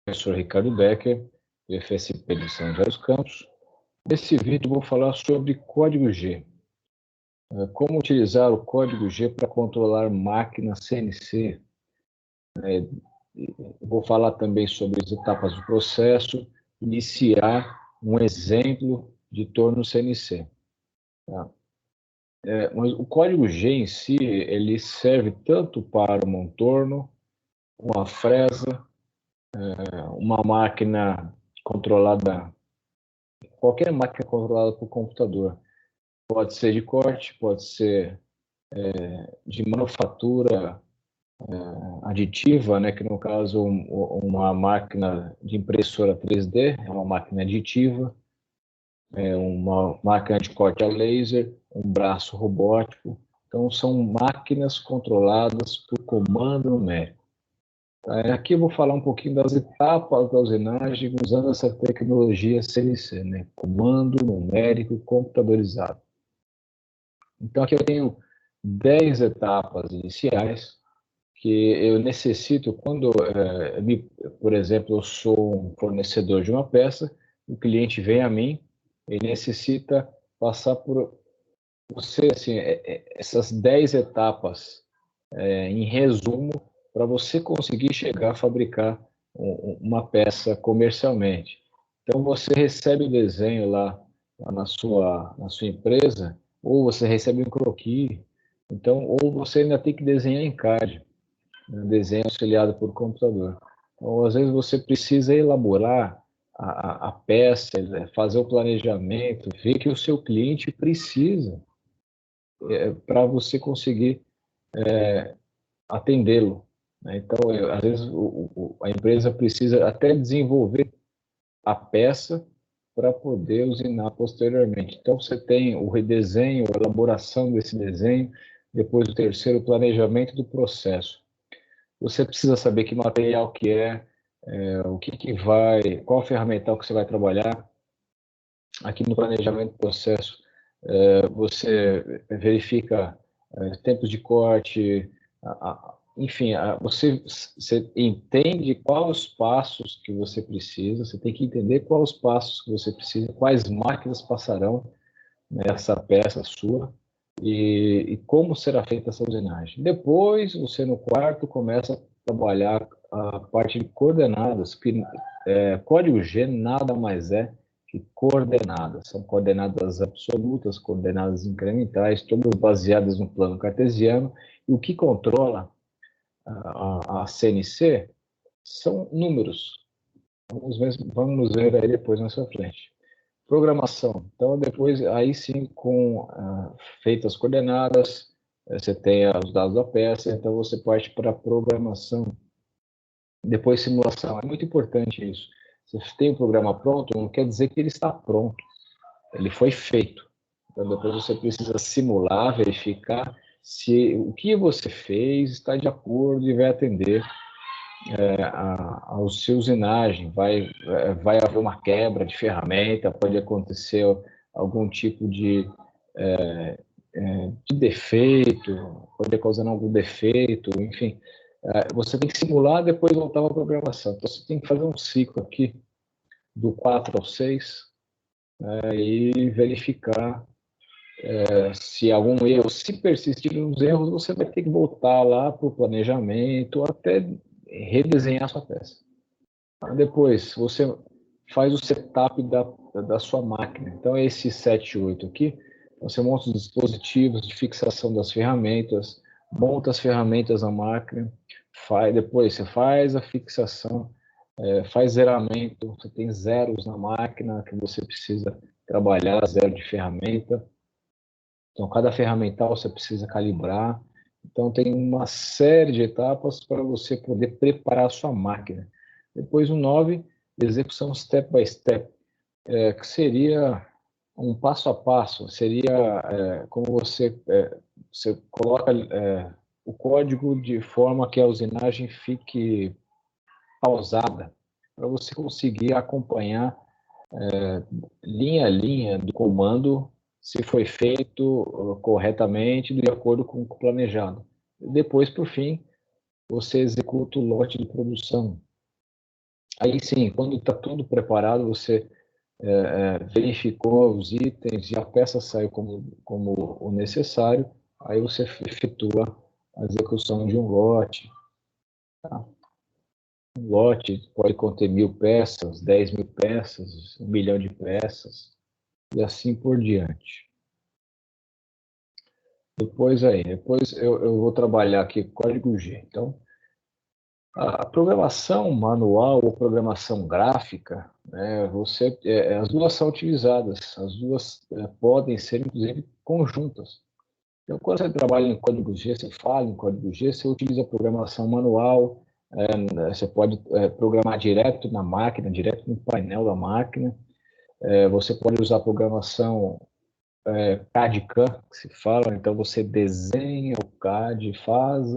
professor Ricardo Becker, do FSP de São José dos Campos. Nesse vídeo vou falar sobre código G. Como utilizar o código G para controlar máquina CNC. Vou falar também sobre as etapas do processo, iniciar um exemplo de torno CNC. Tá? Mas o código G em si, ele serve tanto para um montorno, uma fresa, uma máquina controlada, qualquer máquina controlada por computador. Pode ser de corte, pode ser de manufatura aditiva, né, que no caso uma máquina de impressora 3D, é uma máquina aditiva, uma máquina de corte a laser, um braço robótico. Então, são máquinas controladas por comando numérico. Aqui eu vou falar um pouquinho das etapas da usinagem usando essa tecnologia CNC, né? Comando numérico computadorizado. Então, aqui eu tenho 10 etapas iniciais que eu necessito quando, por exemplo, eu sou um fornecedor de uma peça, o cliente vem a mim, ele necessita passar por você, assim, essas 10 etapas, em resumo, para você conseguir chegar a fabricar uma peça comercialmente. Então, você recebe o desenho lá na sua empresa, ou você recebe um croquis, então, ou você ainda tem que desenhar em CAD, desenho auxiliado por computador. Então, às vezes você precisa elaborar a peça, fazer o planejamento, ver que o seu cliente precisa para você conseguir atendê-lo. Né? Então, às vezes a empresa precisa até desenvolver a peça para poder usinar posteriormente. Então, você tem o redesenho, a elaboração desse desenho, depois o terceiro, o planejamento do processo. Você precisa saber que material que o que vai, qual ferramental que você vai trabalhar. Aqui no planejamento do processo, você verifica tempos de corte, enfim, você entende quais os passos que você precisa, você tem que entender quais os passos que você precisa, quais máquinas passarão nessa peça sua, e como será feita essa usinagem. Depois, você no quarto começa a trabalhar a parte de coordenadas, que código G nada mais é que coordenadas. São coordenadas absolutas, coordenadas incrementais, todas baseadas no plano cartesiano, e o que controla a CNC são números. Vamos ver aí depois na sua frente. Programação. Então, depois, aí sim, com feitas as coordenadas, você tem os dados da peça, então você parte para a programação. Depois, simulação. É muito importante isso. Você tem o programa pronto, não quer dizer que ele está pronto. Ele foi feito. Então, depois você precisa simular, verificar se o que você fez está de acordo e vai atender ao seu usinagem. Vai haver uma quebra de ferramenta, pode acontecer algum tipo de defeito, pode causar algum defeito, enfim. Você tem que simular e depois voltar para a programação. Então, você tem que fazer um ciclo aqui do 4 ao 6 e verificar se algum erro, se persistir nos erros, você vai ter que voltar lá para o planejamento até redesenhar sua peça. Depois, você faz o setup da sua máquina. Então, esse 7 e 8 aqui, você monta os dispositivos de fixação das ferramentas, monta as ferramentas na máquina, depois você faz a fixação, faz zeramento, você tem zeros na máquina que você precisa trabalhar, zero de ferramenta. Então, cada ferramental você precisa calibrar. Então, tem uma série de etapas para você poder preparar a sua máquina. Depois, o 9, execução step by step, que seria um passo a passo, seria como você coloca o código de forma que a usinagem fique pausada, para você conseguir acompanhar linha a linha do comando se foi feito corretamente, de acordo com o planejado. Depois, por fim, você executa o lote de produção. Aí sim, quando está tudo preparado, você verificou os itens e a peça saiu como o necessário, aí você efetua a execução de um lote. Tá? Um lote pode conter 1.000 peças, 10.000 peças, 1 milhão de peças, e assim por diante. Depois eu vou trabalhar aqui código G. Então, a programação manual ou programação gráfica, né, as duas são utilizadas, as duas podem ser, inclusive, conjuntas. Então, quando você trabalha em código G, você fala em código G, você utiliza programação manual, você pode programar direto na máquina, direto no painel da máquina, você pode usar programação CAD/CAM, que se fala, então você desenha o CAD, faz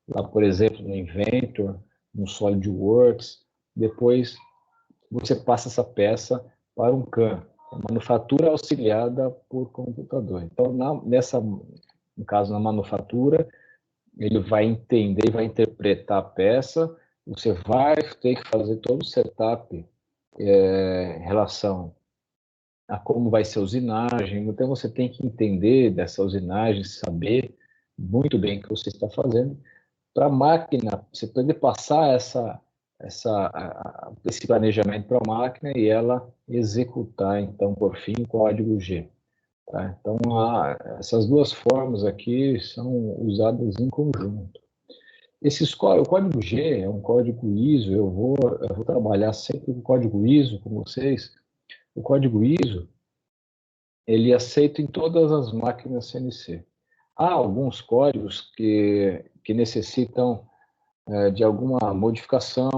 lá, por exemplo, no Inventor, no SolidWorks, depois você passa essa peça para um CAM, manufatura auxiliada por computador. Então, no caso, na manufatura, ele vai entender, vai interpretar a peça, você vai ter que fazer todo o setup em relação a como vai ser a usinagem, então você tem que entender dessa usinagem, saber muito bem o que você está fazendo, para a máquina, você poder passar esse planejamento para a máquina e ela executar, então, por fim, o código G. Tá? Então, essas duas formas aqui são usadas em conjunto. O código G é um código ISO, eu vou trabalhar sempre com o código ISO com vocês. O código ISO, ele é aceito em todas as máquinas CNC. Há alguns códigos que necessitam de alguma modificação,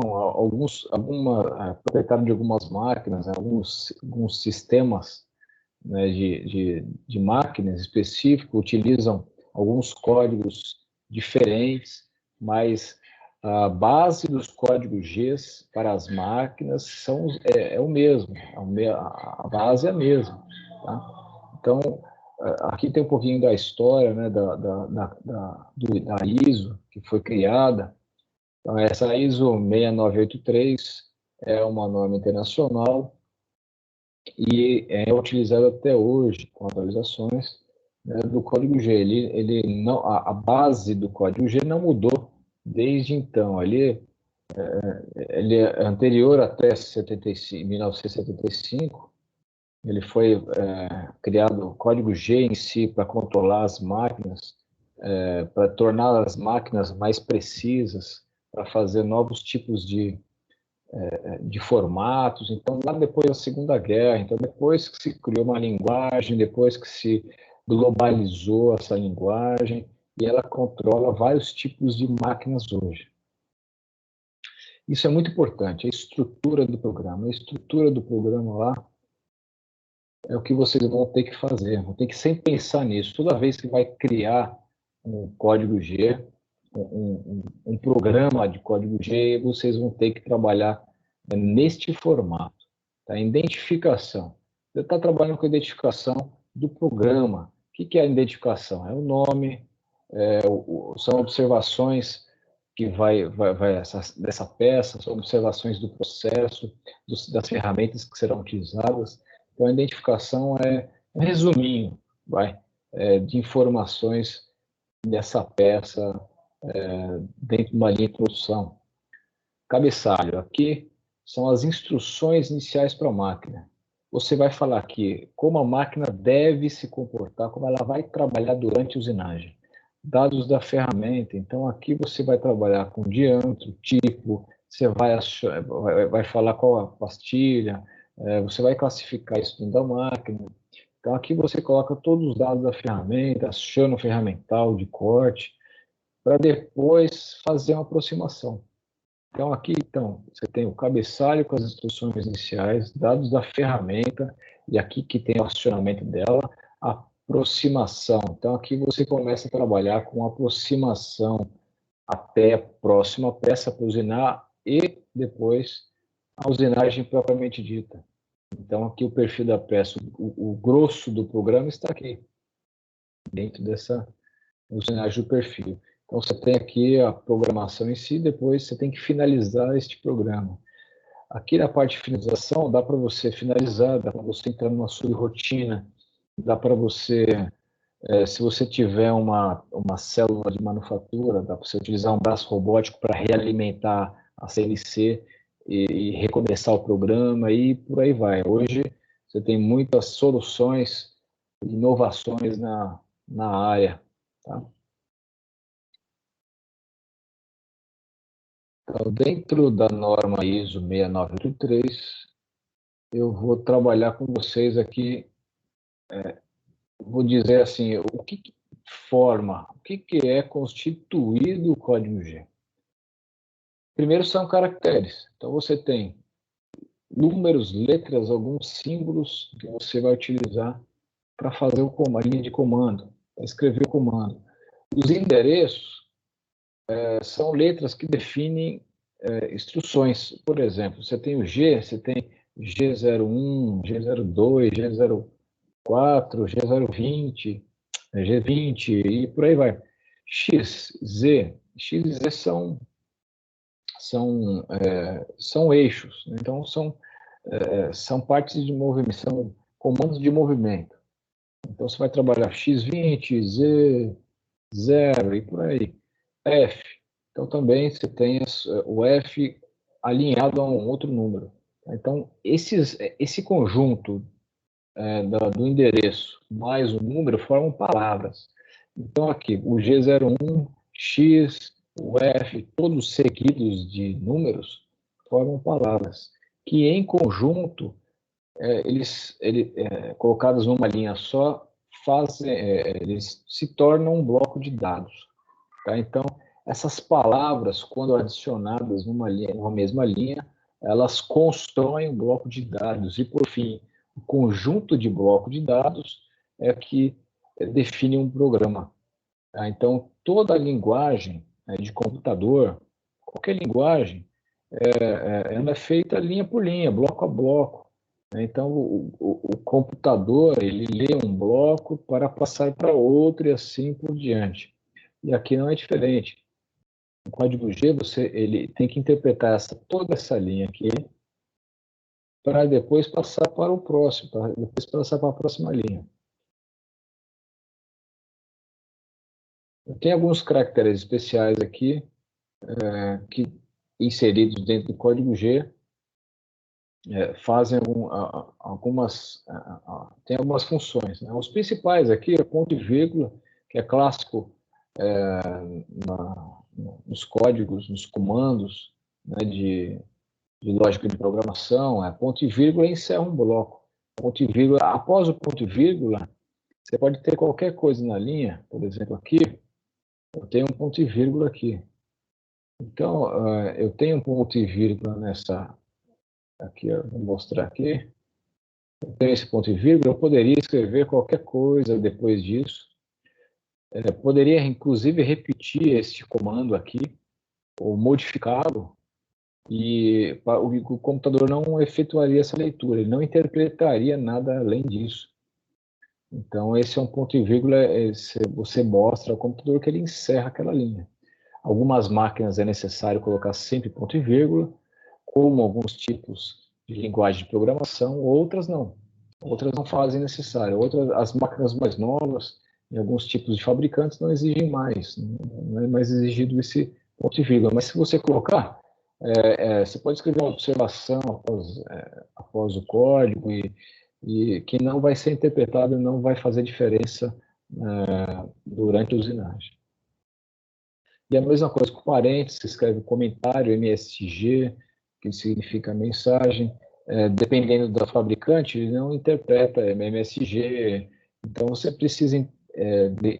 proprietário de algumas máquinas, alguns sistemas, né, de máquinas específicos utilizam alguns códigos diferentes, mas a base dos códigos G para as máquinas é o mesmo, a base é a mesma. Tá? Então, aqui tem um pouquinho da história, né, da ISO, que foi criada. Então, essa ISO 6983 é uma norma internacional e é utilizada até hoje com atualizações, né, do código G. Ele não, a base do código G não mudou desde então. Ele é anterior até 1975. Ele foi criado o código G em si para controlar as máquinas, para tornar as máquinas mais precisas, para fazer novos tipos de formatos. Então, lá depois da Segunda Guerra, então depois que se criou uma linguagem, depois que se globalizou essa linguagem, e ela controla vários tipos de máquinas hoje. Isso é muito importante, a estrutura do programa. A estrutura do programa lá é o que vocês vão ter que fazer, vão ter que sempre pensar nisso. Toda vez que vai criar um código G, um programa de código G, vocês vão ter que trabalhar neste formato. Tá? Identificação. Você está trabalhando com a identificação do programa. O que é a identificação? É o nome, são observações que dessa peça, são observações do processo, das ferramentas que serão utilizadas. Então, a identificação é um resuminho, de informações dessa peça dentro de uma linha de produção. Cabeçalho, aqui são as instruções iniciais para a máquina. Você vai falar aqui como a máquina deve se comportar, como ela vai trabalhar durante a usinagem. Dados da ferramenta, então aqui você vai trabalhar com diâmetro, tipo, você vai falar qual a pastilha, você vai classificar isso dentro da máquina. Então aqui você coloca todos os dados da ferramenta, chano ferramental de corte, para depois fazer uma aproximação. Então, aqui, você tem o cabeçalho com as instruções iniciais, dados da ferramenta, e aqui que tem o acionamento dela, aproximação. Então, aqui você começa a trabalhar com aproximação até a próxima peça para usinar e depois a usinagem propriamente dita. Então, aqui o perfil da peça, o grosso do programa está aqui, dentro dessa usinagem do perfil. Então, você tem aqui a programação em si, depois você tem que finalizar este programa. Aqui na parte de finalização, dá para você finalizar, dá para você entrar numa subrotina, dá para você, se você tiver uma célula de manufatura, dá para você utilizar um braço robótico para realimentar a CNC e recomeçar o programa e por aí vai. Hoje você tem muitas soluções, inovações na área. Tá? Então, dentro da norma ISO 6983, eu vou trabalhar com vocês aqui, vou dizer assim, o que forma, o que é constituído o código G. Primeiro são caracteres. Então, você tem números, letras, alguns símbolos que você vai utilizar para fazer a linha de comando, para escrever o comando. Os endereços são letras que definem instruções. Por exemplo, você tem o G, você tem G01, G02, G04, G020, G20 e por aí vai. X, Z e Z são eixos, né? Então são partes de movimento, são comandos de movimento. Então você vai trabalhar X20, Z, 0 e por aí. F. Então também você tem o F alinhado a um outro número. Então esse conjunto do endereço mais o número formam palavras. Então aqui o G01, X, o F, todos seguidos de números formam palavras que em conjunto colocados numa linha só eles se tornam um bloco de dados. Tá? Então, essas palavras, quando adicionadas numa mesma linha, elas constroem um bloco de dados. E, por fim, o conjunto de bloco de dados é que define um programa. Tá? Então, toda a linguagem de computador, qualquer linguagem, ela é feita linha por linha, bloco a bloco. Então, o computador, ele lê um bloco para passar para outro e assim por diante. E aqui não é diferente. O código G, ele tem que interpretar toda essa linha aqui para depois passar para o próximo, para depois passar para a próxima linha. Tem alguns caracteres especiais aqui, que inseridos dentro do código G, fazem tem algumas funções. Né? Os principais aqui é ponto e vírgula, que é clássico nos códigos, nos comandos, né, de lógica de programação. Ponto e vírgula encerra um bloco. Ponto e vírgula, após o ponto e vírgula, você pode ter qualquer coisa na linha. Por exemplo, aqui, eu tenho um ponto e vírgula aqui. Então, eu tenho um ponto e vírgula nessa... Aqui, eu vou mostrar aqui. Eu tenho esse ponto e vírgula, eu poderia escrever qualquer coisa depois disso. Poderia, inclusive, repetir este comando aqui, ou modificá-lo, e o computador não efetuaria essa leitura, ele não interpretaria nada além disso. Então, esse é um ponto e vírgula, você mostra ao computador que ele encerra aquela linha. Algumas máquinas é necessário colocar sempre ponto e vírgula, como alguns tipos de linguagem de programação, outras não. Outras não fazem necessário. As máquinas mais novas, em alguns tipos de fabricantes, não exigem mais. Não é mais exigido esse ponto e vírgula. Mas se você colocar, você pode escrever uma observação após o código e que não vai ser interpretado e não vai fazer diferença durante a usinagem. E a mesma coisa com parênteses, você escreve comentário, MSG, que significa mensagem. Dependendo do fabricante, ele não interpreta MSG. Então, você precisa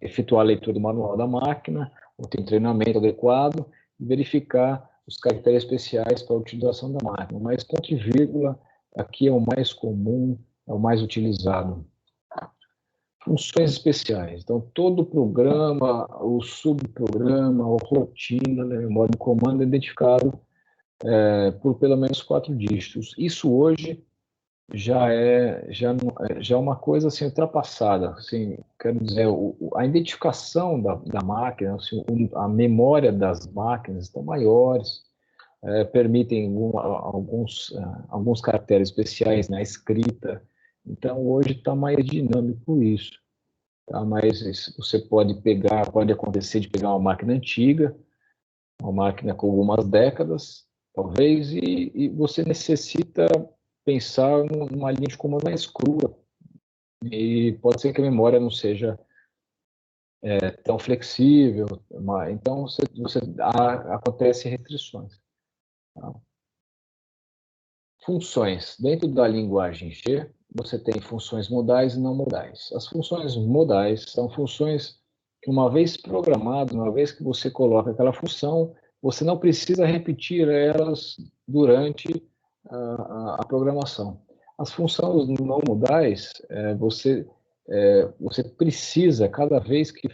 efetuar a leitura do manual da máquina, ou tem treinamento adequado, e verificar os caracteres especiais para a utilização da máquina. Mas ponto e vírgula aqui é o mais comum, é o mais utilizado. Funções especiais. Então, todo programa, o subprograma, a rotina, né, o modo de comando é identificado por pelo menos 4 dígitos. Isso hoje já é uma coisa assim, ultrapassada. Assim, quero dizer, a identificação da máquina, assim, a memória das máquinas estão maiores. permitem alguns caracteres especiais na escrita. Então, hoje está mais dinâmico isso. Tá? Mas você pode acontecer de pegar uma máquina antiga, uma máquina com algumas décadas, talvez, e você necessita pensar numa linha de comando mais crua. E pode ser que a memória não seja tão flexível, então acontece restrições. Tá? Funções. Dentro da linguagem G, você tem funções modais e não modais. As funções modais são funções que, uma vez programadas, uma vez que você coloca aquela função, você não precisa repetir elas durante a programação. As funções não modais, você precisa, cada vez que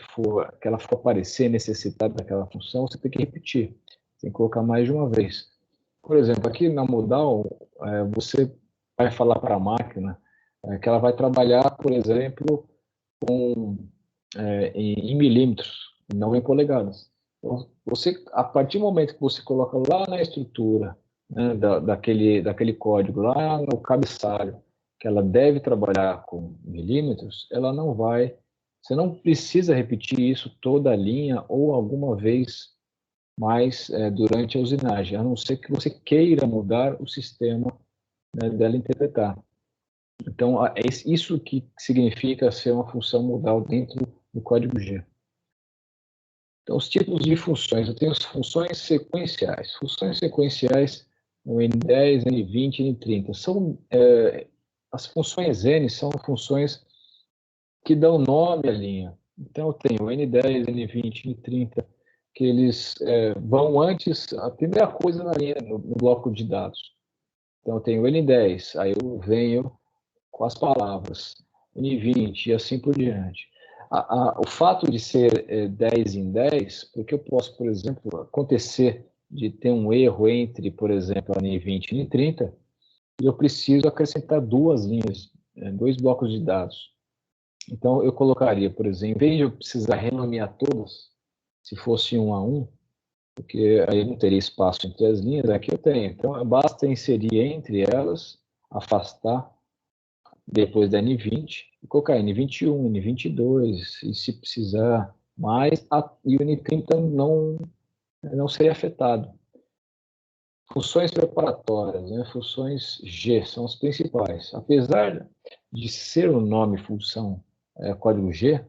ela for aparecer, necessitar daquela função, você tem que repetir. Tem que colocar mais de uma vez. Por exemplo, aqui na modal, você vai falar para a máquina que ela vai trabalhar, por exemplo, em milímetros, não em polegadas. Então, a partir do momento que você coloca lá na estrutura, né, daquele código, lá no cabeçalho, que ela deve trabalhar com milímetros, você não precisa repetir isso toda a linha ou alguma vez mais durante a usinagem, a não ser que você queira mudar o sistema, né, dela interpretar. Então, é isso que significa ser uma função modal dentro do código G. Então, os tipos de funções. Eu tenho as funções sequenciais. Funções sequenciais, o N10, N20, N30. As funções N são funções que dão nome à linha. Então, eu tenho N10, N20, N30, que eles vão antes, a primeira coisa na linha, no bloco de dados. Então, eu tenho N10, aí eu venho com as palavras, N20 e assim por diante. O fato de ser 10 em 10, porque eu posso, por exemplo, acontecer de ter um erro entre, por exemplo, a N20 e N30, e eu preciso acrescentar duas linhas, dois blocos de dados. Então, eu colocaria, por exemplo, em vez de eu precisar renomear todas, se fosse 1 a 1, porque aí não teria espaço entre as linhas, aqui eu tenho. Então, basta inserir entre elas, afastar, depois da N20, e colocar N21, N22, e se precisar mais, e o N30 não seria afetado. Funções preparatórias, né? Funções G, são as principais. Apesar de ser o nome função código G,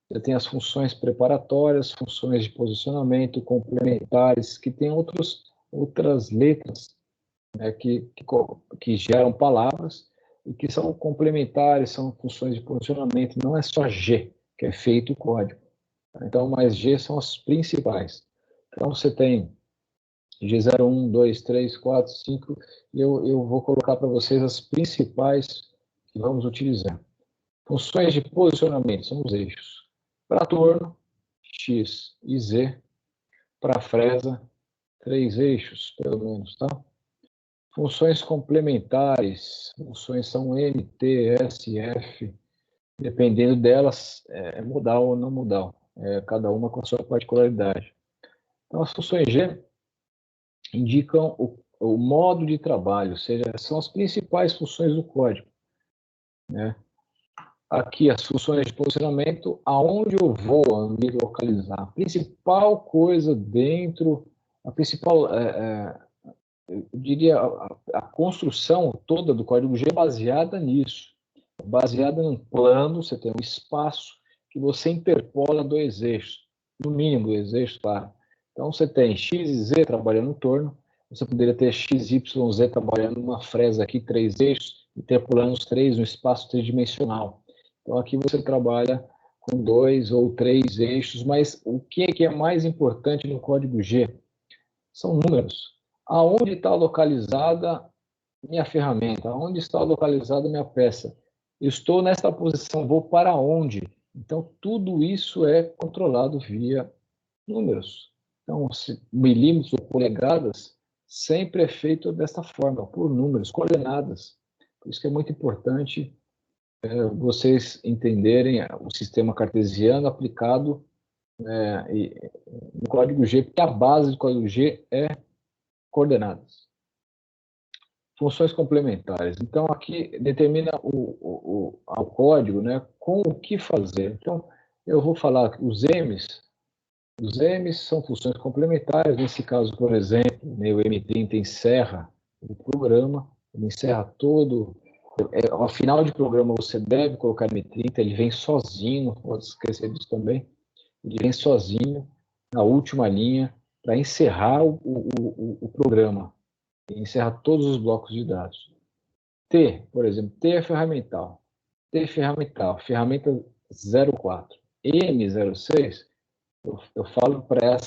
você tem as funções preparatórias, funções de posicionamento, complementares, que tem outras letras, né, que geram palavras e que são complementares, são funções de posicionamento, não é só G que é feito o código. Então, mas G são as principais. Então, você tem G0, 1, 2, 3, 4, 5, e eu vou colocar para vocês as principais que vamos utilizar. Funções de posicionamento são os eixos. Para torno, X e Z. Para fresa, 3 eixos, pelo menos, tá? Funções complementares, funções são M, T, S, F, dependendo delas, é modal ou não modal, cada uma com a sua particularidade. Então, as funções G indicam o modo de trabalho, ou seja, são as principais funções do código, né? Aqui, as funções de posicionamento, aonde eu vou me localizar. A principal coisa dentro, a principal, eu diria, a construção toda do código G é baseada nisso. Baseada num plano, você tem um espaço que você interpola dois eixos, no mínimo dois eixos, claro. Então, você tem X e Z trabalhando no torno, você poderia ter X, Y, Z trabalhando numa fresa aqui, três eixos, interpolando os três no espaço tridimensional. Então, aqui você trabalha com dois ou três eixos, mas o que é mais importante no código G? São números. Aonde está localizada minha ferramenta? Aonde está localizada minha peça? Eu estou nessa posição, vou para onde? Então, tudo isso é controlado via números. Então, milímetros ou polegadas sempre é feito dessa forma, por números, coordenadas. Por isso que é muito importante vocês entenderem o sistema cartesiano aplicado no código G, porque a base do código G é coordenadas. Funções complementares. Então, aqui determina o código, né, com o que fazer. Então, eu vou falar que os M's são funções complementares. Nesse caso, por exemplo, né, o M30 encerra o programa, ele encerra todo. Ao final de programa, você deve colocar M30, ele vem sozinho, não pode esquecer disso também. Ele vem sozinho, na última linha, para encerrar o programa. Ele encerra todos os blocos de dados. T, por exemplo, T é ferramental. T é ferramental, ferramenta 04. M06, eu falo para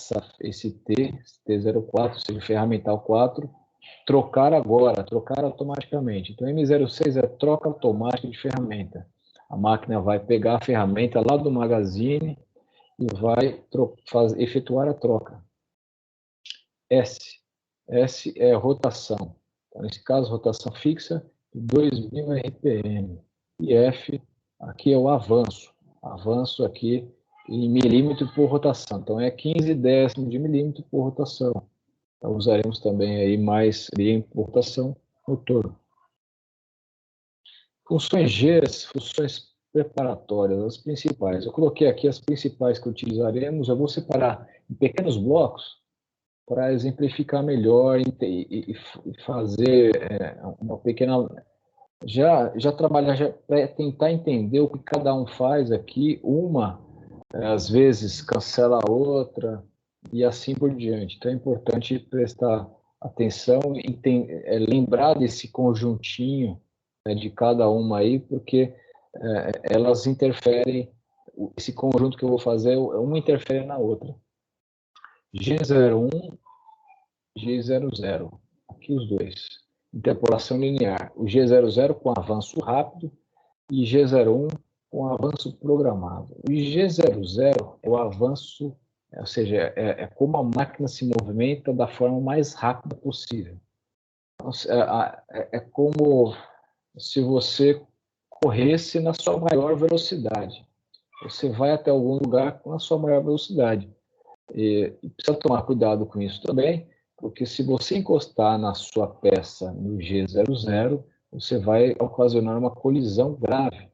esse T04, seja ferramental 4, trocar agora, trocar automaticamente. Então, M06 é troca automática de ferramenta. A máquina vai pegar a ferramenta lá do magazine e vai efetuar a troca. S é rotação. Então, nesse caso, rotação fixa de 2000 RPM. E F, aqui é o avanço. Avanço aqui em milímetro por rotação. Então, é 15 décimos de milímetro por rotação. Então, usaremos também aí mais em rotação no torno. Funções G, funções preparatórias, as principais. Eu coloquei aqui as principais que utilizaremos. Eu vou separar em pequenos blocos para exemplificar melhor e fazer uma pequena... Já trabalhar para tentar entender o que cada um faz aqui. Uma, às vezes, cancela a outra e assim por diante. Então, é importante prestar atenção e lembrar desse conjuntinho, né, de cada uma aí, porque elas interferem, esse conjunto que eu vou fazer, uma interfere na outra. G01, G00, aqui os dois. Interpolação linear. O G00 com avanço rápido e G01 com avanço programado. O G00 é o avanço, ou seja, é como a máquina se movimenta da forma mais rápida possível. Então, é como se você corresse na sua maior velocidade. Você vai até algum lugar com a sua maior velocidade. E precisa tomar cuidado com isso também, porque se você encostar na sua peça no G00, você vai ocasionar uma colisão grave.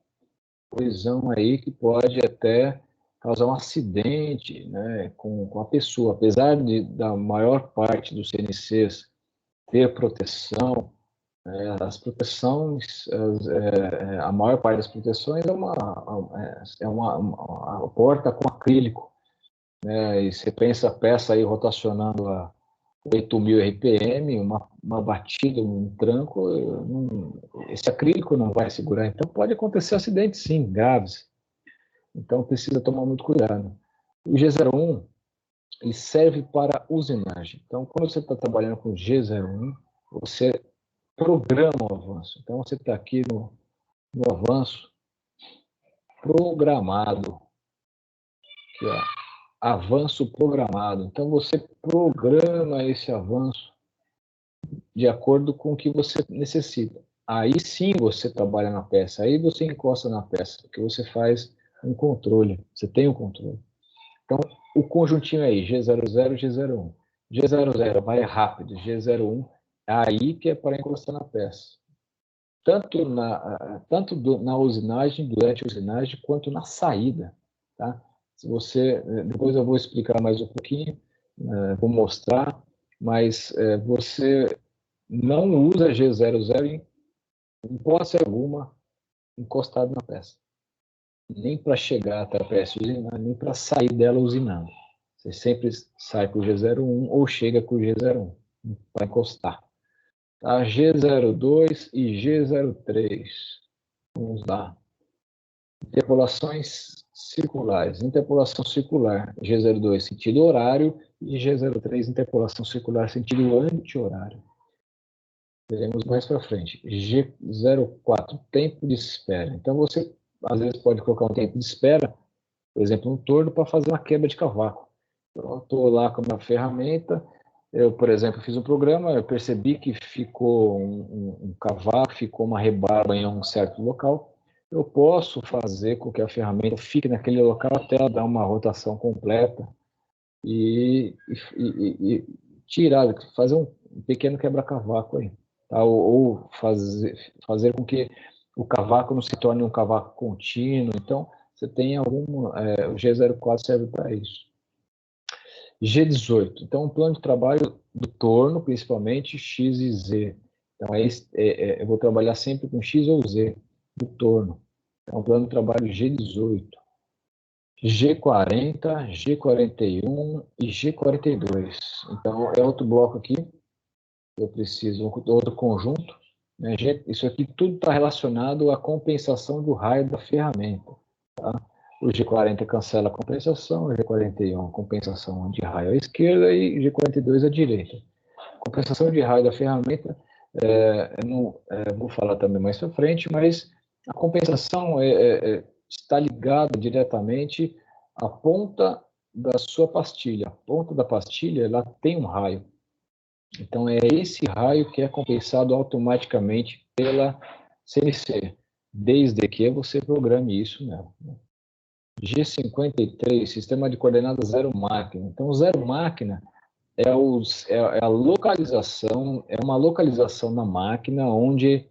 Colisão aí que pode até causar um acidente, né, com a pessoa. Apesar da maior parte dos CNCs ter proteção, as proteções, a maior parte das proteções é uma porta com acrílico, né? E você pensa a peça aí rotacionando a 8.000 RPM, uma batida, um tranco, esse acrílico não vai segurar. Então pode acontecer acidentes, sim, graves. Então precisa tomar muito cuidado. O G01 ele serve para usinagem. Então quando você está trabalhando com G01, você programa o avanço. Então você está aqui no avanço programado. Aqui, ó. Avanço programado. Então, você programa esse avanço de acordo com o que você necessita. Aí sim você trabalha na peça, aí você encosta na peça, porque você faz um controle, você tem um controle. Então, o conjuntinho aí, G00, G01. G00 vai rápido, G01 é aí que é para encostar na peça. Tanto na usinagem, durante a usinagem, quanto na saída, tá? Se você, depois eu vou explicar mais um pouquinho, vou mostrar, mas você não usa G00 em hipótese alguma encostado na peça. Nem para chegar até a peça usinada, nem para sair dela usinando. Você sempre sai com o G01 ou chega com o G01 para encostar. Tá? G02 e G03. Vamos lá. Interpolações circulares. Interpolação circular, G02, sentido horário, e G03, interpolação circular, sentido anti-horário. Veremos mais para frente. G04, tempo de espera. Então, você, às vezes, pode colocar um tempo de espera, por exemplo, no torno, para fazer uma quebra de cavaco. Então, eu estou lá com a minha ferramenta, eu, por exemplo, fiz um programa, eu percebi que ficou um cavaco, ficou uma rebarba em um certo local. Eu posso fazer com que a ferramenta fique naquele local até ela dar uma rotação completa e tirar, fazer um pequeno quebra-cavaco aí, tá? Ou fazer com que o cavaco não se torne um cavaco contínuo. Então, você tem o G04 serve para isso. G18, então, um plano de trabalho do torno, principalmente X e Z. Então, eu vou trabalhar sempre com X ou Z do torno. Então, plano de trabalho G18. G40, G41 e G42. Então, é outro bloco aqui. Eu preciso de outro conjunto. Né? Isso aqui tudo está relacionado à compensação do raio da ferramenta. Tá? O G40 cancela a compensação, o G41 compensação de raio à esquerda e o G42 à direita. Compensação de raio da ferramenta, vou falar também mais para frente, mas a compensação está ligada diretamente à ponta da sua pastilha. A ponta da pastilha ela tem um raio. Então, é esse raio que é compensado automaticamente pela CNC, desde que você programe isso nela. G53, Sistema de Coordenadas Zero Máquina. Então, o zero máquina é a localização, é uma localização na máquina onde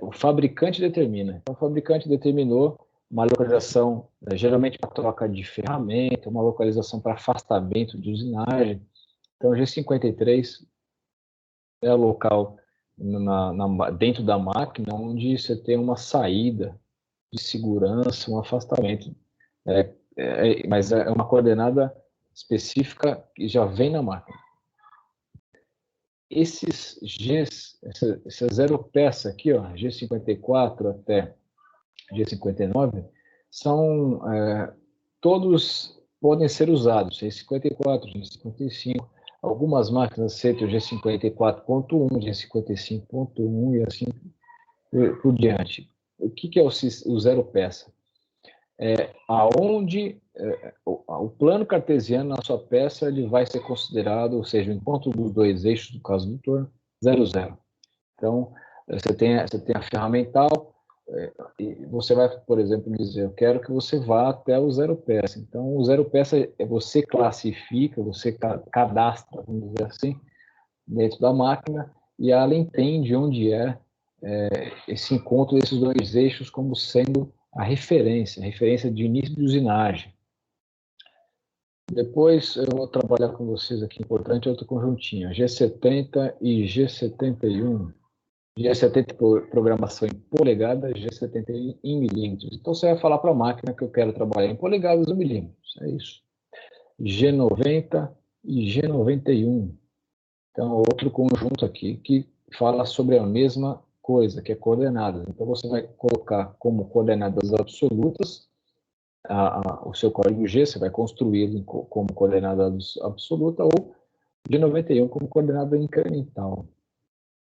o fabricante determina. Então, o fabricante determinou uma localização, geralmente para troca de ferramenta, uma localização para afastamento de usinagem. Então, o G53 é o local dentro da máquina onde você tem uma saída de segurança, um afastamento. Mas é uma coordenada específica que já vem na máquina. Esses Gs, essa zero peça aqui, ó, G54 até G59, são todos podem ser usados, G54, G55, algumas máquinas aceitam G54.1, G55.1 e assim por diante. O que é o zero peça? Aonde o plano cartesiano na sua peça ele vai ser considerado, ou seja, o encontro dos dois eixos, no caso do torno, 0, 0. Então, você tem a ferramental, e você vai, por exemplo, dizer, eu quero que você vá até o zero peça. Então, o zero peça você classifica, você cadastra, vamos dizer assim, dentro da máquina, e ela entende onde esse encontro desses dois eixos como sendo a referência de início de usinagem. Depois eu vou trabalhar com vocês aqui, importante, outro conjuntinho, G70 e G71. G70 programação em polegadas, G71 em milímetros. Então você vai falar para a máquina que eu quero trabalhar em polegadas ou milímetros, é isso. G90 e G91. Então, outro conjunto aqui que fala sobre a mesma coisa, que é coordenadas. Então, você vai colocar como coordenadas absolutas o seu código G, você vai construí-lo como coordenada absoluta ou G91 como coordenada incremental.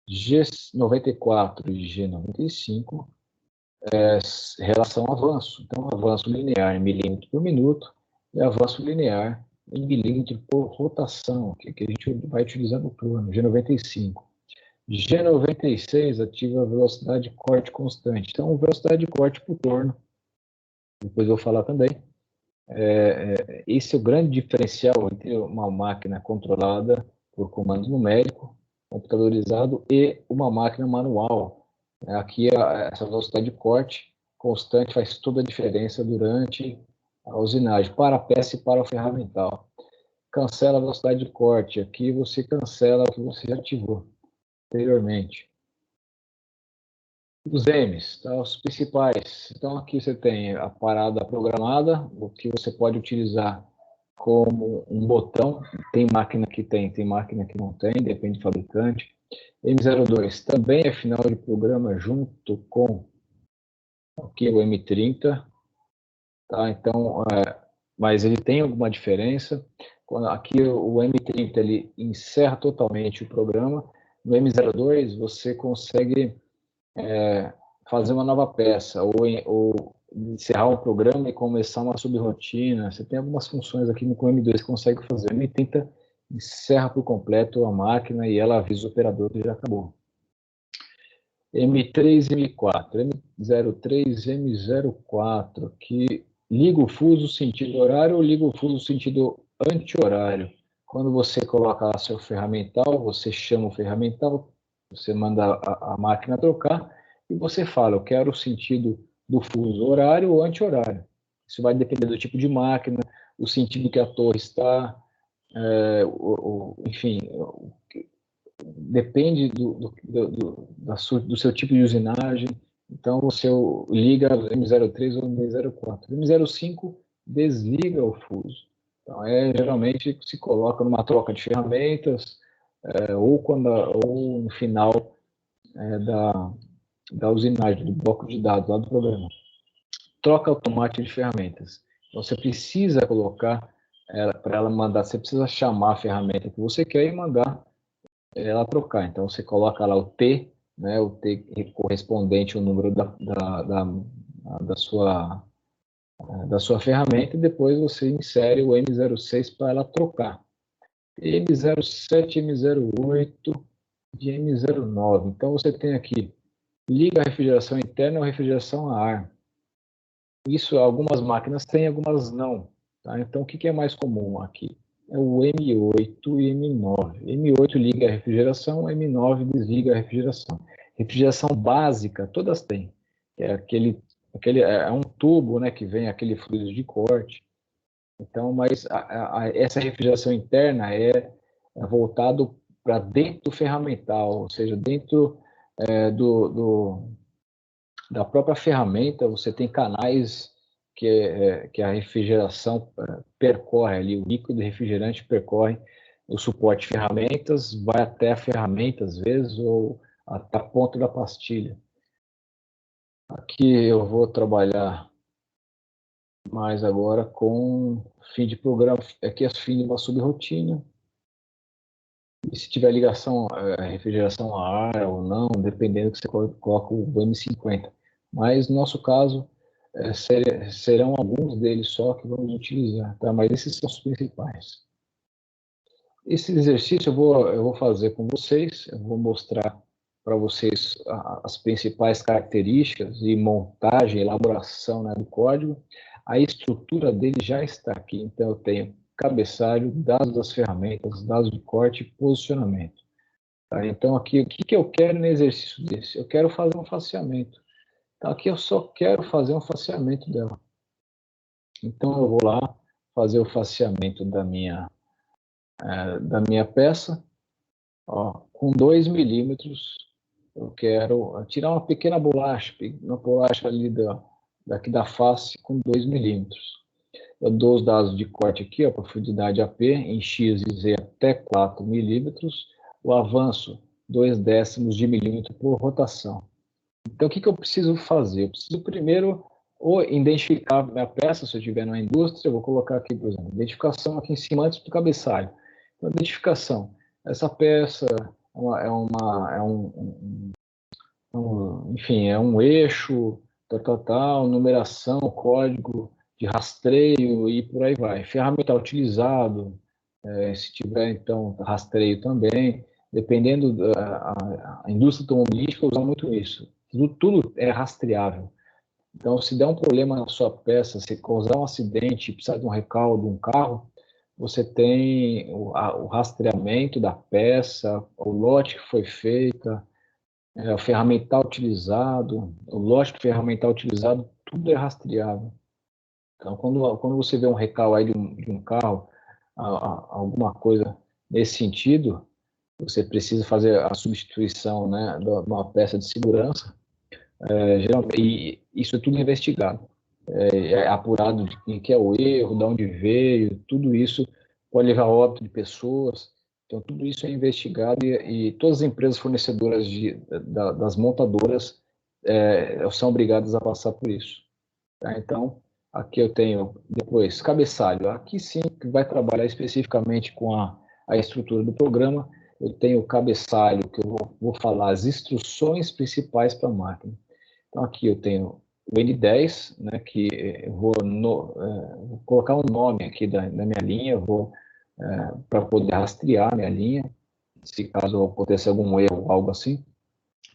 G94 e G95 relação avanço. Então, avanço linear em milímetro por minuto e avanço linear em milímetro por rotação, que a gente vai utilizar no torno, G95. G96 ativa a velocidade de corte constante. Então, velocidade de corte por torno. Depois eu vou falar também. Esse é o grande diferencial entre uma máquina controlada por comando numérico, computadorizado, e uma máquina manual. Aqui, essa velocidade de corte constante faz toda a diferença durante a usinagem, para a peça e para o ferramental. Cancela a velocidade de corte. Aqui você cancela o que você já ativou anteriormente. Os M's, tá? Os principais. Então, aqui você tem a parada programada, o que você pode utilizar como um botão. Tem máquina que tem máquina que não tem, depende do fabricante. M02 também é final de programa junto com aqui o M30. Tá? Então, mas ele tem alguma diferença. Aqui o M30 ele encerra totalmente o programa. No M02 você consegue fazer uma nova peça ou encerrar um programa e começar uma subrotina. Você tem algumas funções aqui no M2 que consegue fazer. O M30 encerra por completo a máquina e ela avisa o operador que já acabou. M3 e M4. M03 e M04, que liga o fuso sentido horário ou liga o fuso sentido anti-horário. Quando você coloca lá seu ferramental, você chama o ferramental, você manda a máquina trocar e você fala, eu quero o sentido do fuso horário ou anti-horário. Isso vai depender do tipo de máquina, o sentido que a torre está, enfim, depende do seu tipo de usinagem. Então, você liga M03 ou M04. M05 desliga o fuso. Então, geralmente se coloca numa troca de ferramentas, ou no final da usinagem, do bloco de dados lá do programa. Troca automática de ferramentas. Então, você precisa colocar para ela mandar, você precisa chamar a ferramenta que você quer e mandar ela trocar. Então, você coloca lá o T, né, o T correspondente ao número da sua ferramenta, e depois você insere o M06 para ela trocar. M07, M08 e M09. Então, você tem aqui, liga a refrigeração interna ou refrigeração a ar. Isso algumas máquinas têm, algumas não. Tá? Então, o que é mais comum aqui? É o M8 e M9. M8 liga a refrigeração, M9 desliga a refrigeração. Refrigeração básica, todas têm. É um tubo, né, que vem aquele fluido de corte. Então, mas essa refrigeração interna é voltado para dentro do ferramental, ou seja, dentro da própria ferramenta, você tem canais que a refrigeração percorre ali, o líquido refrigerante percorre o suporte de ferramentas, vai até a ferramenta, às vezes, ou até a ponta da pastilha. Aqui eu vou trabalhar mais agora com fim de programa, aqui é fim de uma subrotina. E se tiver ligação, refrigeração a ar ou não, dependendo que você coloca o M50. Mas no nosso caso, serão alguns deles só que vamos utilizar, tá? Mas esses são os principais. Esse exercício eu vou fazer com vocês, eu vou mostrar para vocês as principais características de montagem, elaboração, né, do código. A estrutura dele já está aqui, então eu tenho cabeçalho, dados das ferramentas, dados de corte e posicionamento. Tá? Então aqui, o que eu quero no exercício desse? Eu quero fazer um faceamento. Então aqui eu só quero fazer um faceamento dela. Então eu vou lá fazer o faceamento da minha peça. Ó, com 2 milímetros, eu quero tirar uma pequena bolacha, uma bolacha ali daqui da face com 2 milímetros. Eu dou os dados de corte aqui, a profundidade AP em X e Z até 4 milímetros, o avanço 0,2 de milímetro por rotação. Então, o que eu preciso fazer? Eu preciso primeiro ou identificar a minha peça, se eu estiver na indústria, eu vou colocar aqui, por exemplo, identificação aqui em cima antes do cabeçalho. Então, identificação. Essa peça enfim, é um eixo, numeração, código de rastreio e por aí vai. Ferramenta utilizado, se tiver, então, rastreio também. Dependendo a indústria automobilística usa muito isso. Tudo é rastreável. Então, se der um problema na sua peça, se causar um acidente, precisar de um recaldo de um carro, você tem o rastreamento da peça, o lote que foi feita, o ferramental utilizado, o lote do ferramental utilizado, tudo é rastreável. Então, quando você vê um recalque aí de um carro, alguma coisa nesse sentido, você precisa fazer a substituição, né, de uma peça de segurança, geralmente, e isso é tudo investigado. É apurado de quem que é o erro, de onde veio, tudo isso pode levar a óbito de pessoas. Então, tudo isso é investigado e todas as empresas fornecedoras das montadoras são obrigadas a passar por isso. Tá? Então, aqui eu tenho, depois, cabeçalho. Aqui sim, que vai trabalhar especificamente com a estrutura do programa. Eu tenho o cabeçalho, que eu vou falar as instruções principais para a máquina. Então, aqui eu tenho o N10, né, que eu vou colocar um nome aqui da minha linha, para poder rastrear a minha linha, se caso aconteça algum erro, algo assim.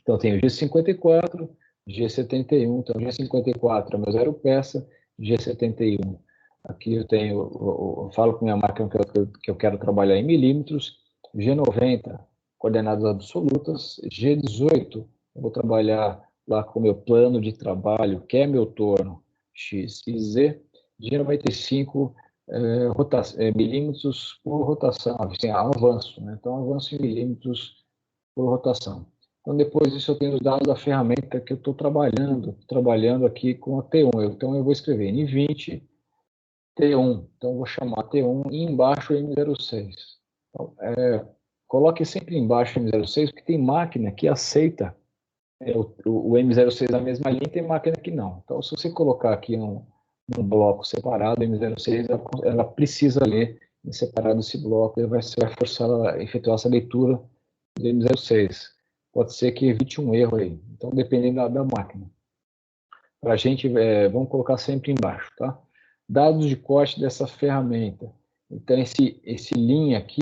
Então, eu tenho G54, G71, então G54 é meu zero peça, G71 Aqui eu falo com minha máquina que eu quero trabalhar em milímetros, G90, coordenadas absolutas, G18, eu vou trabalhar lá com o meu plano de trabalho, que é meu torno, X e Z, G95, milímetros por rotação, assim, avanço, né? Então, avanço em milímetros por rotação. Então, depois disso, eu tenho os dados da ferramenta que eu estou trabalhando aqui com a T1. Então, eu vou escrever N20, T1. Então, eu vou chamar T1 e embaixo M06. Então, coloque sempre embaixo M06, porque tem máquina que aceita o M06 na mesma linha, tem máquina que não. Então, se você colocar aqui num bloco separado, M06, ela precisa ler em separado esse bloco, e você vai forçar ela a efetuar essa leitura do M06. Pode ser que evite um erro aí. Então, dependendo da máquina. Para a gente, vamos colocar sempre embaixo, tá? Dados de corte dessa ferramenta. Então, esse lin aqui,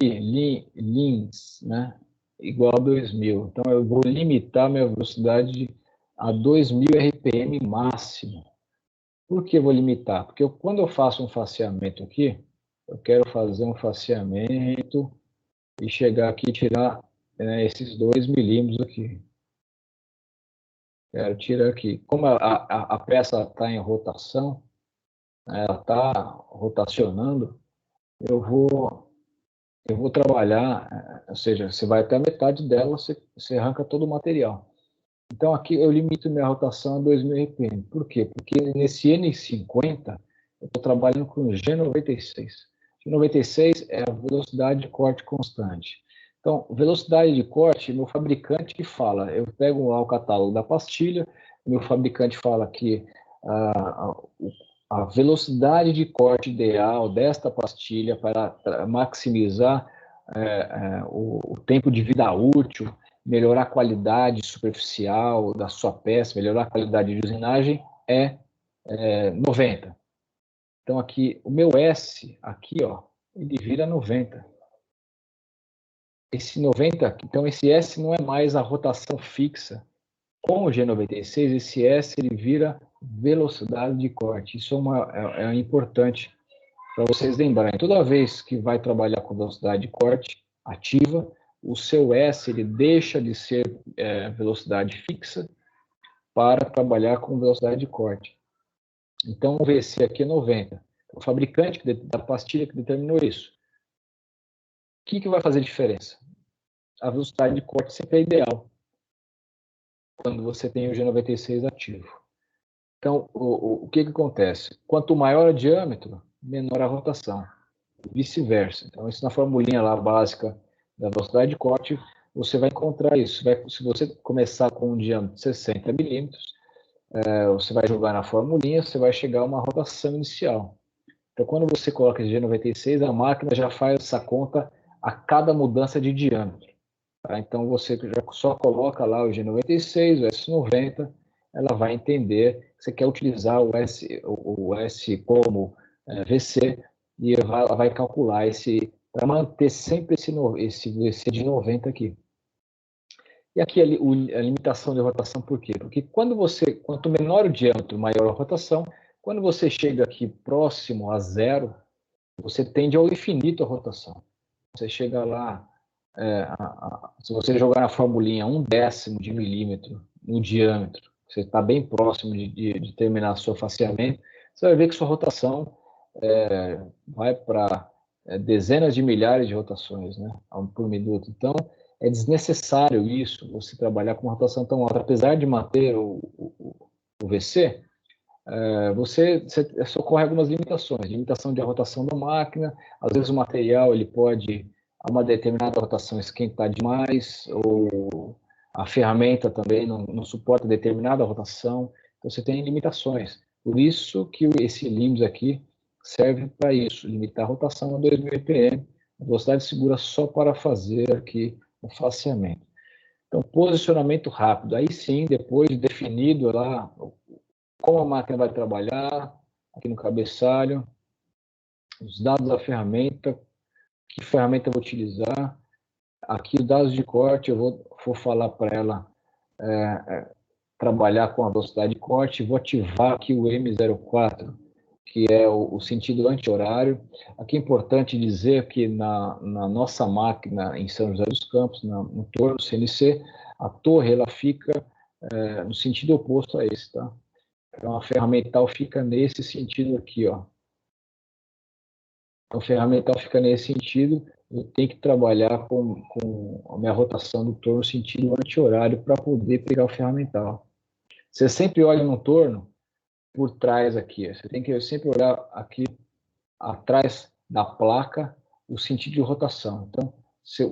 lins, né? Igual a 2000. Então, eu vou limitar minha velocidade a 2000 RPM máximo. Por que eu vou limitar? Porque quando eu faço um faseamento aqui, eu quero fazer um faseamento e chegar aqui e tirar esses 2 milímetros aqui. Quero tirar aqui. Como a peça está em rotação, ela está rotacionando, eu vou trabalhar, ou seja, você vai até a metade dela, você arranca todo o material. Então, aqui eu limito minha rotação a 2000 RPM. Por quê? Porque nesse N50, eu estou trabalhando com G96. G96 é a velocidade de corte constante. Então, velocidade de corte, meu fabricante que fala, eu pego lá o catálogo da pastilha, meu fabricante fala que a velocidade de corte ideal desta pastilha para maximizar o tempo de vida útil, melhorar a qualidade superficial da sua peça, melhorar a qualidade de usinagem, é 90. Então, aqui, o meu S, aqui, ó, ele vira 90. Esse 90, então esse S não é mais a rotação fixa. Com o G96, esse S ele vira velocidade de corte. Isso é importante para vocês lembrarem. Toda vez que vai trabalhar com velocidade de corte ativa, o seu S ele deixa de ser velocidade fixa para trabalhar com velocidade de corte. Então, o VC aqui é 90. O fabricante da pastilha que determinou isso. O que vai fazer diferença? A velocidade de corte sempre é ideal quando você tem o G96 ativo. Então, o que acontece? Quanto maior o diâmetro, menor a rotação. Vice-versa. Então, isso na formulinha lá básica da velocidade de corte, você vai encontrar isso. Se você começar com um diâmetro de 60 milímetros, você vai jogar na formulinha, você vai chegar a uma rotação inicial. Então, quando você coloca G96, a máquina já faz essa conta a cada mudança de diâmetro. Tá? Então, você já só coloca lá o G96, o S90, ela vai entender que você quer utilizar o S como VC, e ela vai calcular para manter sempre esse VC de 90 aqui. E aqui a limitação de rotação, por quê? Porque quanto menor o diâmetro, maior a rotação. Quando você chega aqui próximo a zero, você tende ao infinito a rotação. Você chega lá, se você jogar na formulinha 1/10 de milímetro no diâmetro, você está bem próximo de terminar seu faseamento, você vai ver que sua rotação vai para dezenas de milhares de rotações, né, por minuto. Então, é desnecessário isso, você trabalhar com uma rotação tão alta. Apesar de manter o VC, você socorre algumas limitações. Limitação de rotação da máquina, às vezes o material ele pode, a uma determinada rotação, esquentar demais, ou a ferramenta também não suporta determinada rotação, então você tem limitações. Por isso que esse LIMS aqui serve para isso, limitar a rotação a 2000 RPM, velocidade segura só para fazer aqui o faseamento. Então, posicionamento rápido, aí sim, depois de definido lá como a máquina vai trabalhar, aqui no cabeçalho, os dados da ferramenta, que ferramenta eu vou utilizar, aqui os dados de corte, eu vou falar para ela trabalhar com a velocidade de corte, vou ativar aqui o M04, que é o sentido anti-horário. Aqui é importante dizer que na nossa máquina em São José dos Campos, no torno CNC, a torre ela fica no sentido oposto a esse, tá? Então a ferramental fica nesse sentido aqui, ó. Então a ferramental fica nesse sentido, eu tenho que trabalhar com a minha rotação do torno no sentido anti-horário para poder pegar o ferramental. Você sempre olha no torno por trás aqui, você tem que sempre olhar aqui atrás da placa o sentido de rotação. Então,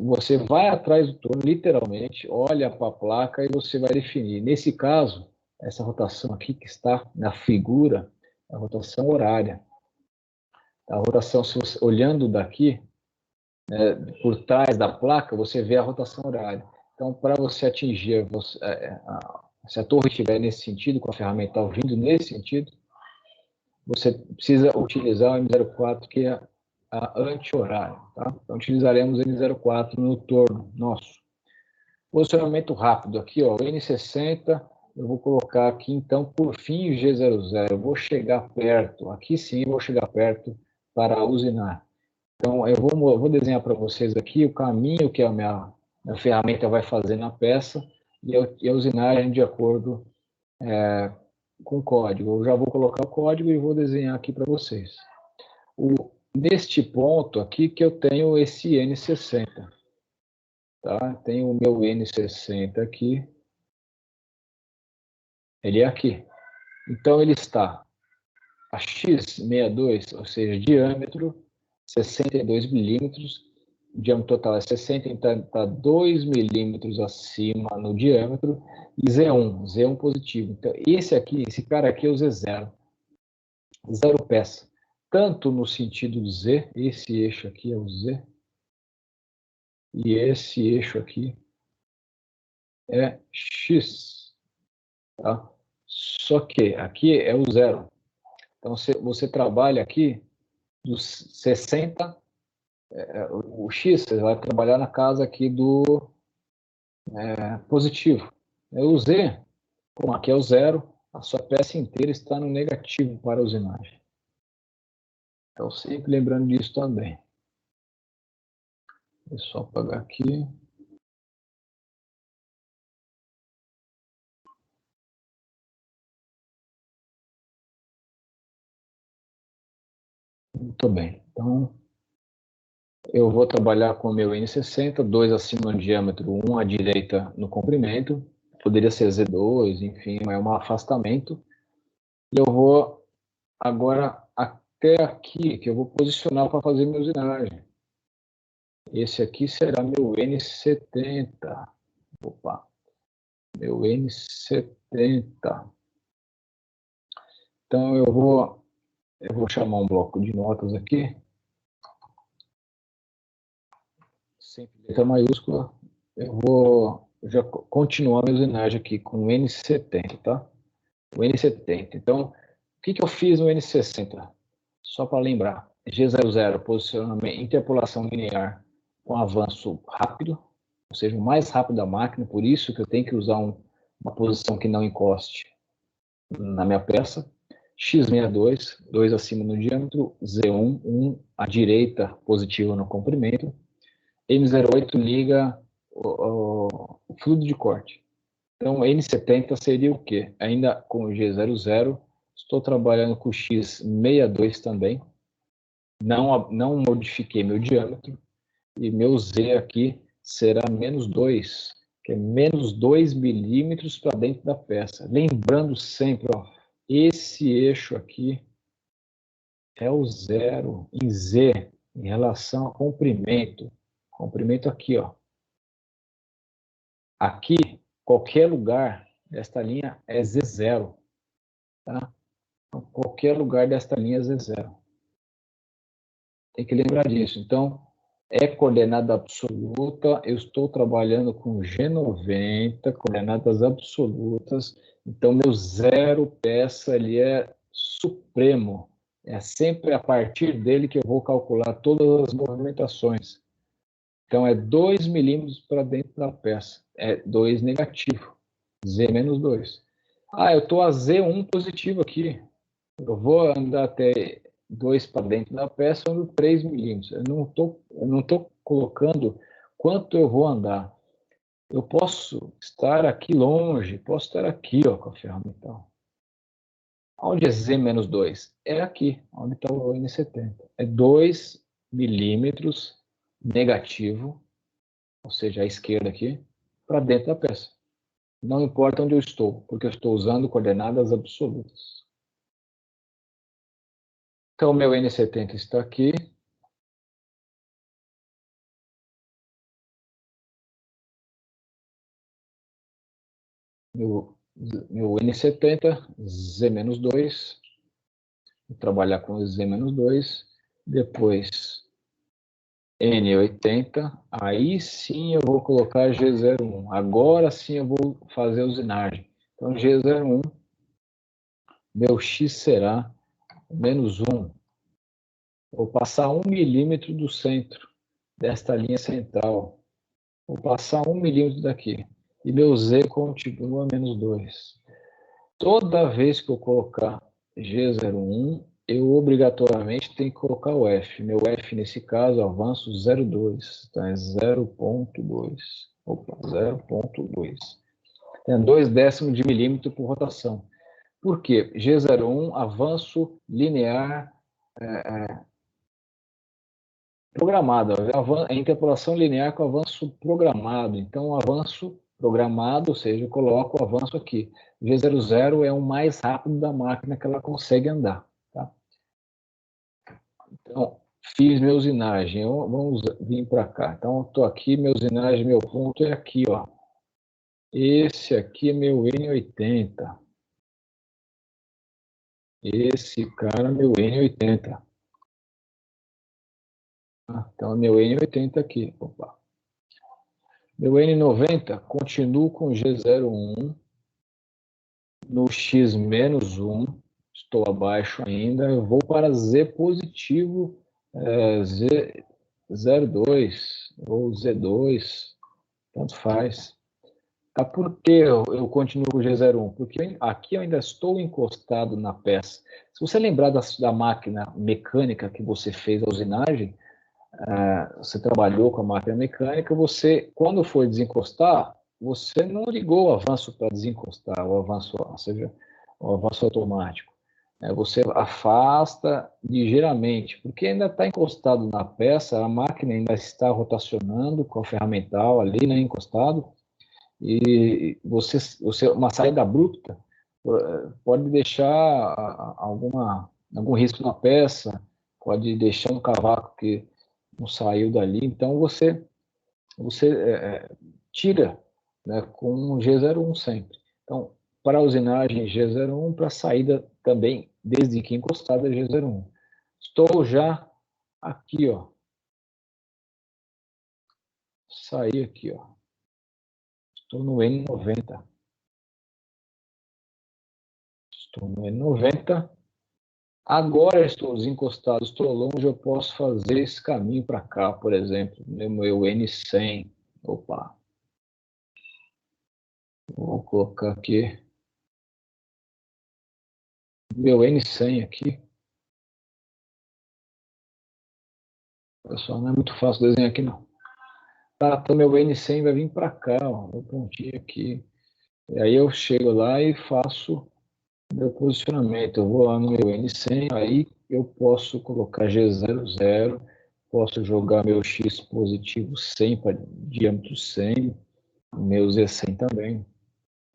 você vai atrás do torno, literalmente, olha para a placa e você vai definir. Nesse caso, essa rotação aqui que está na figura, é a rotação horária. A rotação, se você, olhando daqui, por trás da placa, você vê a rotação horária. Então, para você atingir, se a torre estiver nesse sentido, com a ferramental vindo nesse sentido, você precisa utilizar o M04, que é a anti-horário. Tá? Então, utilizaremos o M04 no torno nosso. Posicionamento rápido aqui, ó, o N60, eu vou colocar aqui, então, por fim, o G00. Eu vou chegar perto, aqui sim, vou chegar perto para usinar. Então, eu vou desenhar para vocês aqui o caminho que a minha ferramenta vai fazer na peça e a usinagem de acordo com o código. Eu já vou colocar o código e vou desenhar aqui para vocês. Neste ponto aqui que eu tenho esse N60. Tá? Tenho o meu N60 aqui. Ele é aqui. Então, ele está a X62, ou seja, diâmetro 62 milímetros, o diâmetro total é 60, então está 2 milímetros acima no diâmetro, e Z1 positivo. Então, esse cara aqui é o Z0, zero peça, tanto no sentido de Z, esse eixo aqui é o Z, e esse eixo aqui é X, tá? Só que aqui é o zero. Então, você trabalha aqui dos 60, o X, você vai trabalhar na casa aqui do positivo. O Z, como aqui é o zero, a sua peça inteira está no negativo para a usinagem. Então, sempre lembrando disso também. É só apagar aqui. Muito bem. Então, eu vou trabalhar com o meu N60, 2 acima no diâmetro, 1 à direita no comprimento. Poderia ser Z2, enfim, é um afastamento. E eu vou agora até aqui, que eu vou posicionar para fazer minha usinagem. Esse aqui será meu N70. Opa, meu N70. Então eu vou chamar um bloco de notas aqui. Sempre letra maiúscula. Eu vou já continuar minha usinagem aqui com o N70, tá? O N70. Então, o que eu fiz no N60? Só para lembrar. G00, posicionamento, interpolação linear com avanço rápido, ou seja, o mais rápido da máquina, por isso que eu tenho que usar uma posição que não encoste na minha peça. X62, 2 acima no diâmetro, Z1, 1 à direita, positivo no comprimento. M08 liga o fluido de corte. Então, N70 seria o quê? Ainda com o G00, estou trabalhando com o X62 também. Não modifiquei meu diâmetro. E meu Z aqui será menos 2, que é menos 2 milímetros para dentro da peça. Lembrando sempre, ó, esse eixo aqui é o zero em Z, em relação ao comprimento. Comprimento aqui, ó. Aqui, qualquer lugar desta linha é Z0. Tá? Então, qualquer lugar desta linha é Z0. Tem que lembrar disso. Então, é coordenada absoluta, eu estou trabalhando com G90, coordenadas absolutas, então meu zero peça ele é supremo, é sempre a partir dele que eu vou calcular todas as movimentações. Então é 2 milímetros para dentro da peça, é 2 negativo, Z menos 2. Ah, eu estou a Z1 positivo aqui, Eu vou andar até 2 para dentro da peça, eu ando 3 milímetros. Eu não tô colocando quanto eu vou andar. Eu posso estar aqui longe, posso estar aqui, ó, com a ferramenta. Onde é Z-2? É aqui, onde está o N70. É 2 milímetros negativo, ou seja, à esquerda aqui, para dentro da peça. Não importa onde eu estou, porque eu estou usando coordenadas absolutas. Então, meu N70 está aqui. Meu N70, Z-2. Vou trabalhar com Z-2. Depois, N80. Aí sim eu vou colocar G01. Agora sim eu vou fazer a usinagem. Então, G01, meu X será -1. Vou passar 1 milímetro do centro desta linha central. Vou passar 1 milímetro daqui. E meu Z continua -2. Toda vez que eu colocar G01, eu obrigatoriamente tenho que colocar o F. Meu F, nesse caso, avanço 0,2. Então, é 0,2. Opa, 0,2. Tem 2 décimos de milímetro por rotação. Por quê? G01, avanço linear programado. É interpolação linear com avanço programado. Então, avanço programado, ou seja, eu coloco o avanço aqui. G00 é o mais rápido da máquina que ela consegue andar. Tá? Então, fiz minha usinagem. Vamos vir para cá. Então, estou aqui, minha usinagem, meu ponto é aqui, ó. Esse aqui é meu N80. Esse cara é meu N80. Então, meu N80 aqui. Opa. Meu N90, continuo com G01. No X-1, estou abaixo ainda, eu vou para Z positivo, Z02 ou Z2, tanto faz. Tá, por que eu continuo com o G01? Porque aqui eu ainda estou encostado na peça. Se você lembrar da máquina mecânica que você fez a usinagem, você trabalhou com a máquina mecânica, você, quando for desencostar, você não ligou o avanço para desencostar, o avanço, ou seja, o avanço automático. Você afasta ligeiramente, porque ainda está encostado na peça, a máquina ainda está rotacionando com a ferramental ali, né, encostado, e uma saída abrupta pode deixar algum risco na peça, pode deixar um cavaco que não saiu dali, então você tira, né, com um G01 sempre. Então, para a usinagem G01, para a saída também, desde que encostada é G01. Estou já aqui, ó. Saí aqui, ó. Estou no N90. Estou no N90. Agora estou desencostado, estou longe, eu posso fazer esse caminho para cá, por exemplo, no meu N100. Opa, vou colocar aqui meu N100 aqui. Pessoal, não é muito fácil desenhar aqui, não. Tá, então meu N100 vai vir para cá, ó, meu pontinho aqui. E aí eu chego lá e faço meu posicionamento. Eu vou lá no meu N100, aí eu posso colocar G00, posso jogar meu X positivo 100 para diâmetro 100, meu Z100 também.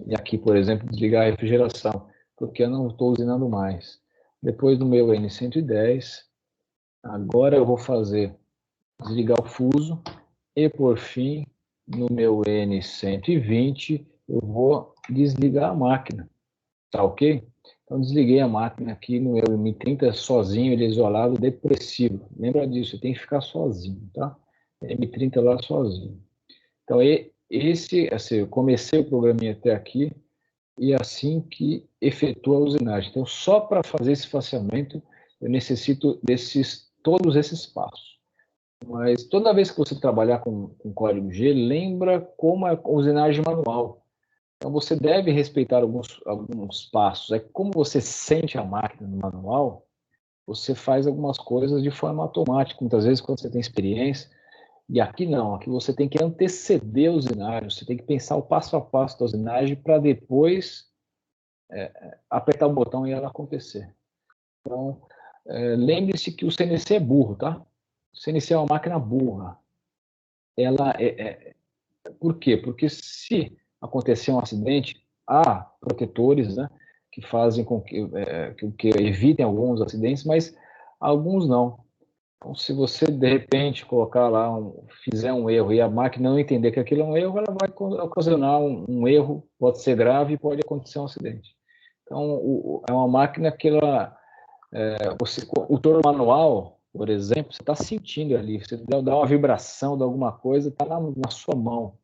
E aqui, por exemplo, desligar a refrigeração, porque eu não estou usinando mais. Depois do meu N110, agora eu vou fazer desligar o fuso e, por fim, no meu N120, eu vou desligar a máquina, tá ok? Então, desliguei a máquina aqui no meu M30 sozinho, ele é isolado, depressivo. Lembra disso, tem que ficar sozinho, tá? M30 lá sozinho. Então, assim, eu comecei o programinha até aqui, e assim que efetua a usinagem. Então, só para fazer esse faseamento, eu necessito todos esses passos. Mas toda vez que você trabalhar com código G, lembra como é a usinagem manual. Então, você deve respeitar alguns passos. É como você sente a máquina no manual, você faz algumas coisas de forma automática, muitas vezes quando você tem experiência. E aqui não, aqui você tem que anteceder a usinagem, você tem que pensar o passo a passo da usinagem para depois apertar o botão e ela acontecer. Então, lembre-se que o CNC é burro, tá? O CNC é uma máquina burra. Ela por quê? Porque se acontecer um acidente, há protetores, né, que fazem com que evitem alguns acidentes, mas alguns não. Então, se você, de repente, colocar lá, fizer um erro e a máquina não entender que aquilo é um erro, ela vai ocasionar um erro, pode ser grave e pode acontecer um acidente. Então, é uma máquina que ela, o torno manual, por exemplo, você está sentindo ali, você dá uma vibração de alguma coisa, está na sua mão.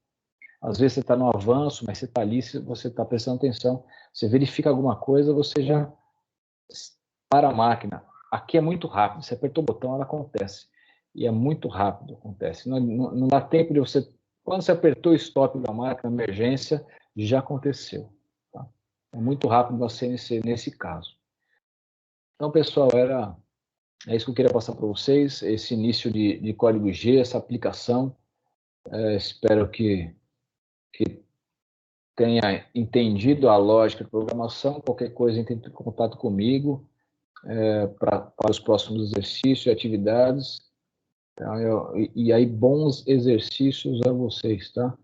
Às vezes você está no avanço, mas você está ali, você está prestando atenção, você verifica alguma coisa, você já para a máquina. Aqui é muito rápido, você apertou o botão, ela acontece. E é muito rápido, acontece. Não dá tempo de você... Quando você apertou o stop da máquina, emergência, já aconteceu. Tá? É muito rápido na CNC nesse caso. Então, pessoal, é isso que eu queria passar para vocês, esse início de código G, essa aplicação. Espero que tenha entendido a lógica de programação. Qualquer coisa, entre em contato comigo para os próximos exercícios e atividades. Tá? E aí, bons exercícios a vocês, tá?